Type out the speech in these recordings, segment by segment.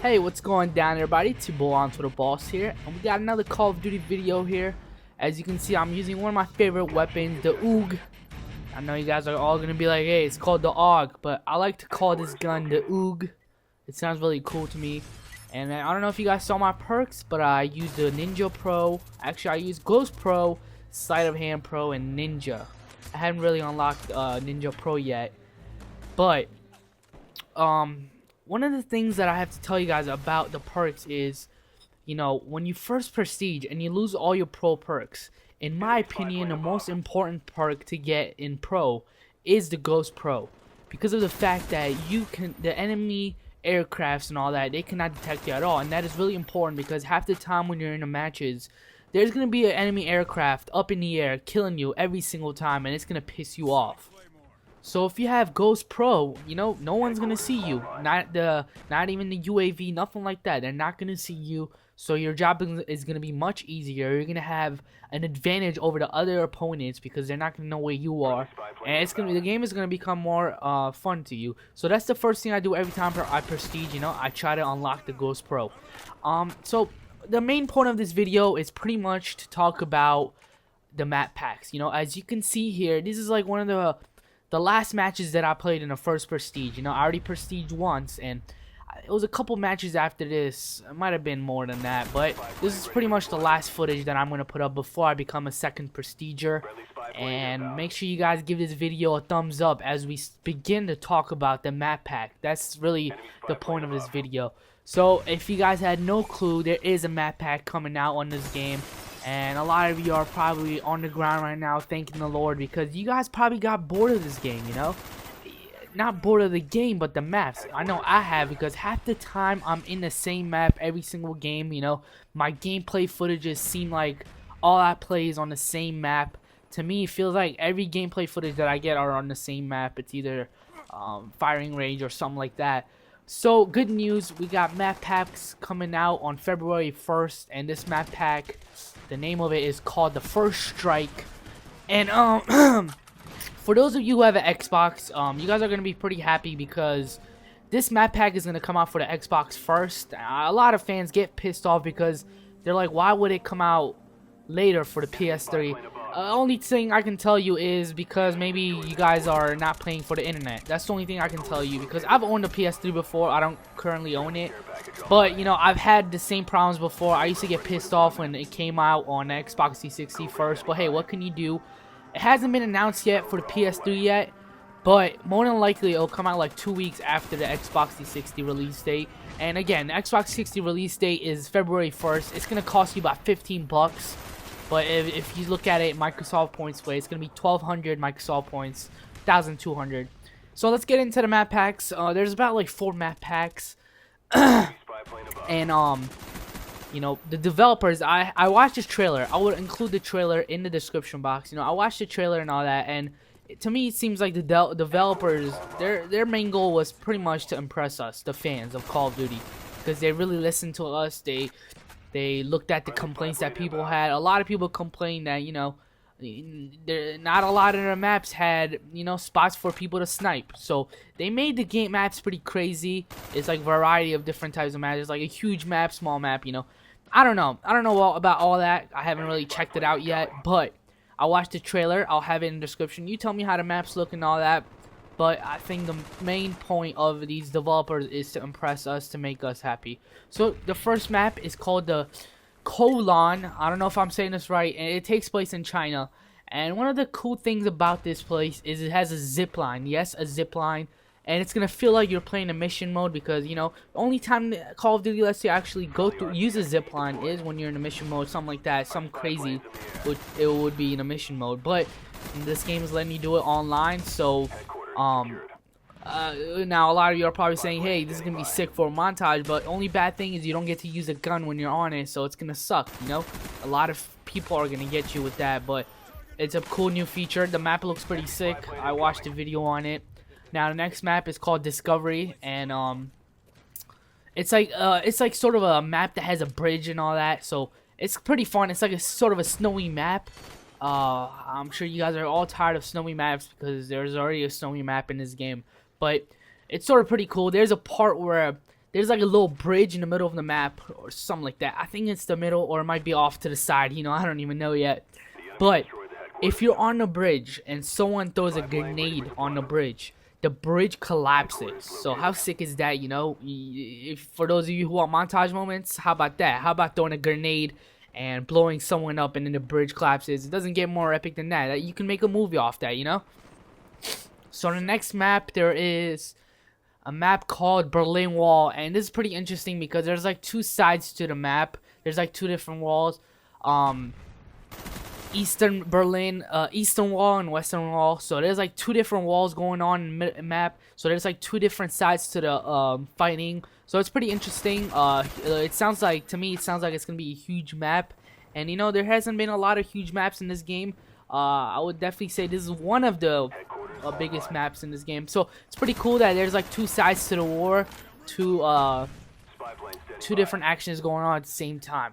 Hey, what's going down everybody? It's your boy AntoDaBoss here, and we got another Call of Duty video here. As you can see, I'm using one of my favorite weapons, the OOG. I know you guys are all gonna be like, hey, it's called the AUG, but I like to call this gun the OOG. It sounds really cool to me. And I don't know if you guys saw my perks, but I used the Ninja Pro. Actually, I used Ghost Pro, Sleight of Hand Pro, and Ninja. I haven't really unlocked Ninja Pro yet, but one of the things that I have to tell you guys about the perks is, you know, when you first prestige and you lose all your pro perks, in my opinion, the most important perk to get in pro is the Ghost Pro, because of the fact that the enemy aircrafts and all that, they cannot detect you at all, and that is really important because half the time when you're in the matches, there's gonna be an enemy aircraft up in the air killing you every single time, and it's gonna piss you off. So if you have Ghost Pro, you know, no one's gonna see you. Not even the UAV, nothing like that. They're not gonna see you. So your job is gonna be much easier. You're gonna have an advantage over the other opponents because they're not gonna know where you are, and the game is gonna become more fun to you. So that's the first thing I do every time I prestige. You know, I try to unlock the Ghost Pro. So the main point of this video is pretty much to talk about the map packs. You know, as you can see here, this is like one of the last matches that I played in the first prestige. You know, I already prestiged once, and it was a couple matches after this. It might have been more than that, but this is pretty much the last footage that I'm going to put up before I become a second prestiger. And make sure you guys give this video a thumbs up as we begin to talk about the map pack. That's really the point of this video. So if you guys had no clue, there is a map pack coming out on this game. And a lot of you are probably on the ground right now thanking the Lord because you guys probably got bored of this game, you know? Not bored of the game, but the maps. I know I have, because half the time I'm in the same map every single game, you know? My gameplay footages seem like all I play is on the same map. To me, it feels like every gameplay footage that I get are on the same map. It's either firing range or something like that. So, good news, we got map packs coming out on February 1st, and this map pack, the name of it is called the First Strike. And for those of you who have an Xbox, you guys are going to be pretty happy because this map pack is going to come out for the Xbox first. A lot of fans get pissed off because they're like, why would it come out later for the PS3? Only thing I can tell you is because maybe you guys are not playing for the internet. That's the only thing I can tell you, because I've owned a PS3 before. I don't currently own it, but you know, I've had the same problems before. I used to get pissed off when it came out on the Xbox 360 first, but hey, what can you do? It hasn't been announced yet for the PS3 yet, but more than likely it'll come out like 2 weeks after the Xbox 360 release date. And again, the Xbox 360 release date is February 1st. It's gonna cost you about 15 bucks. But if you look at it Microsoft points way, it's going to be 1,200 Microsoft points, 1,200. So let's get into the map packs. There's about like 4 map packs. And, you know, the developers, I watched this trailer. I would include the trailer in the description box. You know, I watched the trailer and all that, and to me it seems like the developers, their main goal was pretty much to impress us, the fans of Call of Duty, because they really listened to us. They looked at the complaints that people had. A lot of people complained that, you know, not a lot of their maps had, you know, spots for people to snipe. So they made the game maps pretty crazy. It's like a variety of different types of maps. It's like a huge map, small map, you know. I don't know about all that. I haven't really checked it out yet, but I watched the trailer. I'll have it in the description. You tell me how the maps look and all that. But I think the main point of these developers is to impress us, to make us happy. So the first map is called the Colon. I don't know if I'm saying this right. And it takes place in China. And one of the cool things about this place is it has a zip line. Yes, a zip line. And it's going to feel like you're playing a mission mode because, you know, the only time Call of Duty lets you actually use a zip line is when you're in a mission mode, something like that. Something crazy it would be in a mission mode. But this game is letting you do it online, so now a lot of you are probably saying, hey, this is gonna be sick for a montage, but only bad thing is you don't get to use a gun when you're on it, so it's gonna suck, you know. A lot of people are gonna get you with that, but it's a cool new feature. The map looks pretty sick. I watched a video on it. Now the next map is called Discovery, and it's like sort of a map that has a bridge and all that, so it's pretty fun. It's like a sort of a snowy map. I'm sure you guys are all tired of snowy maps because there's already a snowy map in this game, but it's sort of pretty cool. There's a part where there's like a little bridge in the middle of the map or something like that. I think it's the middle, or it might be off to the side. You know, I don't even know yet. But if you're on the bridge and someone throws a grenade on the bridge collapses. So how sick is that, you know? If, for those of you who want montage moments, how about that? How about throwing a grenade and blowing someone up and then the bridge collapses? It doesn't get more epic than that. You can make a movie off that, you know? So the next map, there is a map called Berlin Wall, and this is pretty interesting because there's like two sides to the map. There's like two different walls. Eastern Berlin, Eastern Wall and Western Wall. So there's like two different walls going on in the map. So there's like two different sides to the fighting. So it's pretty interesting. It sounds like, to me, it sounds like it's gonna be a huge map. And you know, there hasn't been a lot of huge maps in this game. I would definitely say this is one of the biggest maps in this game. So it's pretty cool that there's like two sides to the war, two different actions going on at the same time.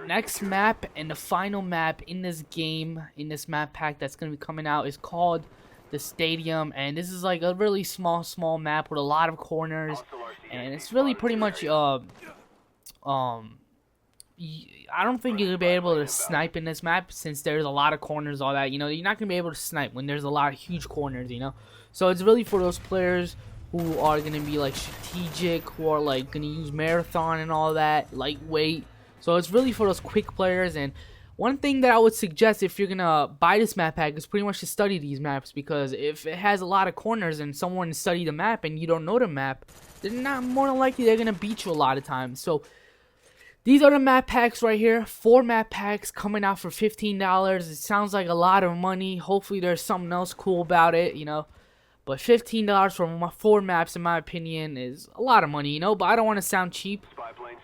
Next map and the final map in this game, in this map pack that's gonna be coming out, is called the Stadium, and this is like a really small map with a lot of corners, and it's really pretty much I don't think you're gonna be able to snipe in this map since there's a lot of corners, all that. You know, you're not gonna be able to snipe when there's a lot of huge corners, you know. So it's really for those players who are gonna be like strategic, who are like gonna use marathon and all that, lightweight. So it's really for those quick players. And one thing that I would suggest if you're gonna buy this map pack is pretty much to study these maps, because if it has a lot of corners and someone study the map and you don't know the map, they're not more than likely they're gonna beat you a lot of times. So these are the map packs right here. 4 map packs coming out for $15. It sounds like a lot of money. Hopefully there's something else cool about it, you know. But $15 for 4 maps, in my opinion, is a lot of money, you know. But I don't want to sound cheap.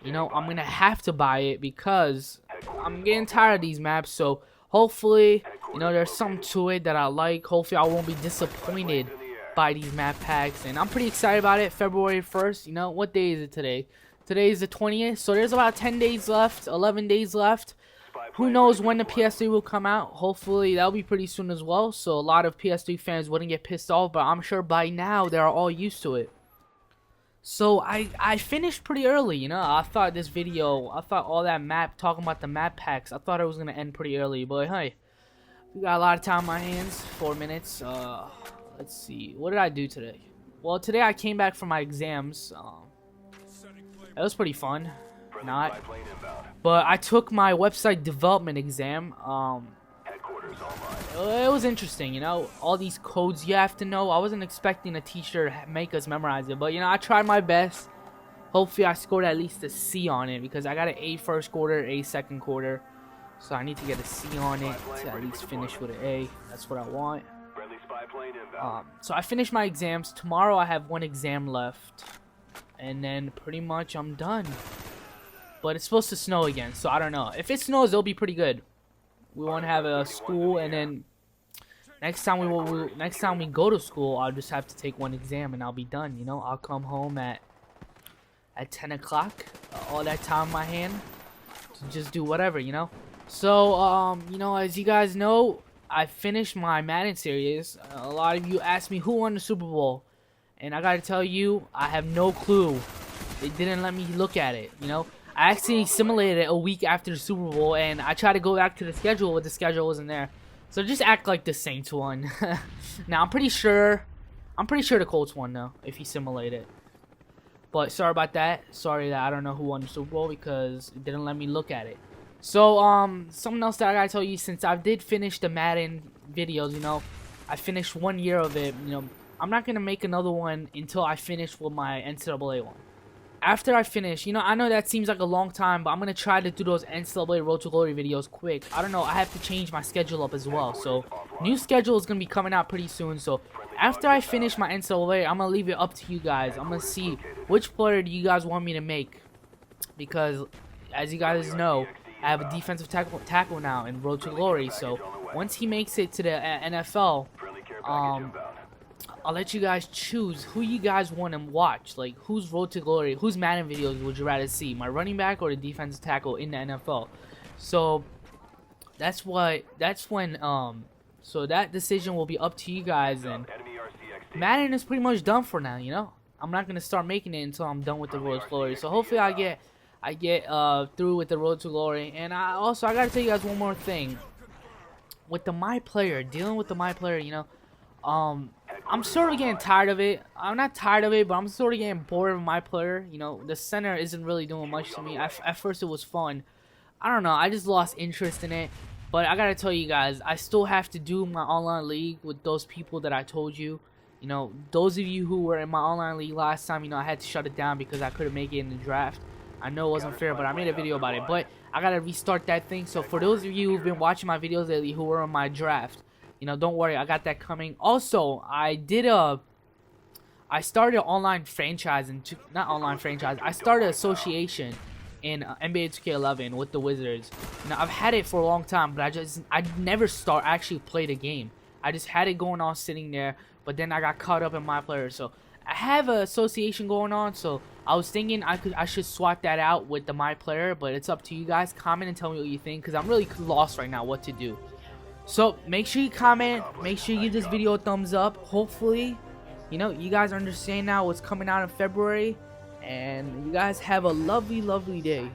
You know, I'm going to have to buy it because I'm getting tired of these maps. So hopefully, you know, there's something to it that I like. Hopefully I won't be disappointed by these map packs. And I'm pretty excited about it. February 1st, you know, what day is it today? Today is the 20th, so there's about 10 days left, 11 days left. Who knows when the PS3 will come out? Hopefully that'll be pretty soon as well, so a lot of PS3 fans wouldn't get pissed off, but I'm sure by now they're all used to it. So I finished pretty early, you know. I thought all that map, talking about the map packs, I thought it was going to end pretty early, but hey, we got a lot of time on my hands, 4 minutes. Let's see, what did I do today? Well, today I came back from my exams. It was pretty fun, but I took my website development exam. It was interesting, you know, all these codes you have to know. I wasn't expecting a teacher to make us memorize it, but you know, I tried my best. Hopefully I scored at least a C on it, because I got an A first quarter, A second quarter, so I need to get a C on it to at least finish with an A. That's what I want. So I finished my exams. Tomorrow I have 1 exam left, and then pretty much I'm done. But it's supposed to snow again, so I don't know. If it snows, it'll be pretty good. We won't have a school, and then next time we go to school, I'll just have to take 1 exam and I'll be done. You know, I'll come home at 10 o'clock, all that time in my hand to just do whatever, you know. So you know, as you guys know, I finished my Madden series. A lot of you asked me who won the Super Bowl. And I gotta tell you, I have no clue. They didn't let me look at it, you know. I actually simulated it a week after the Super Bowl, and I tried to go back to the schedule, but the schedule wasn't there. So just act like the Saints won. Now I'm pretty sure the Colts won though, if you simulate it. But sorry about that. Sorry that I don't know who won the Super Bowl because it didn't let me look at it. So something else that I gotta tell you, since I did finish the Madden videos, you know, I finished 1 year of it, you know. I'm not going to make another one until I finish with my NCAA one. After I finish, you know, I know that seems like a long time, but I'm going to try to do those NCAA Road to Glory videos quick. I don't know, I have to change my schedule up as well. So, new schedule is going to be coming out pretty soon. So, after I finish my NCAA, I'm going to leave it up to you guys. I'm going to see which player do you guys want me to make. Because, as you guys know, I have a defensive tackle now in Road to Glory. So, once he makes it to the NFL, I'll let you guys choose who you guys want to watch. Like, whose Road to Glory, whose Madden videos would you rather see? My running back or the defensive tackle in the NFL? So, so that decision will be up to you guys. And Madden is pretty much done for now, you know? I'm not gonna start making it until I'm done with the Road to Glory. So hopefully I get through with the Road to Glory. And I gotta tell you guys one more thing. With the my player, dealing with the my player, you know, I'm sort of getting tired of it. I'm not tired of it, but I'm sort of getting bored of my player. You know, the center isn't really doing much to me. At first it was fun. I don't know, I just lost interest in it. But I gotta tell you guys, I still have to do my online league with those people that I told you. You know, those of you who were in my online league last time, you know, I had to shut it down because I couldn't make it in the draft. I know it wasn't fair, but I made a video about it. But I gotta restart that thing. So for those of you who've been watching my videos lately who were on my draft, you know, don't worry, I got that coming. Also, I started an online franchise, and not online franchise. I started an association in NBA 2K11 with the Wizards. Now I've had it for a long time, but I never actually played a game. I just had it going on sitting there, but then I got caught up in my player. So I have an association going on, so I was thinking I should swap that out with the my player, but it's up to you guys. Comment and tell me what you think, because I'm really lost right now what to do. So make sure you comment, make sure you give this video a thumbs up. Hopefully, you know, you guys understand now what's coming out in February, and you guys have a lovely day.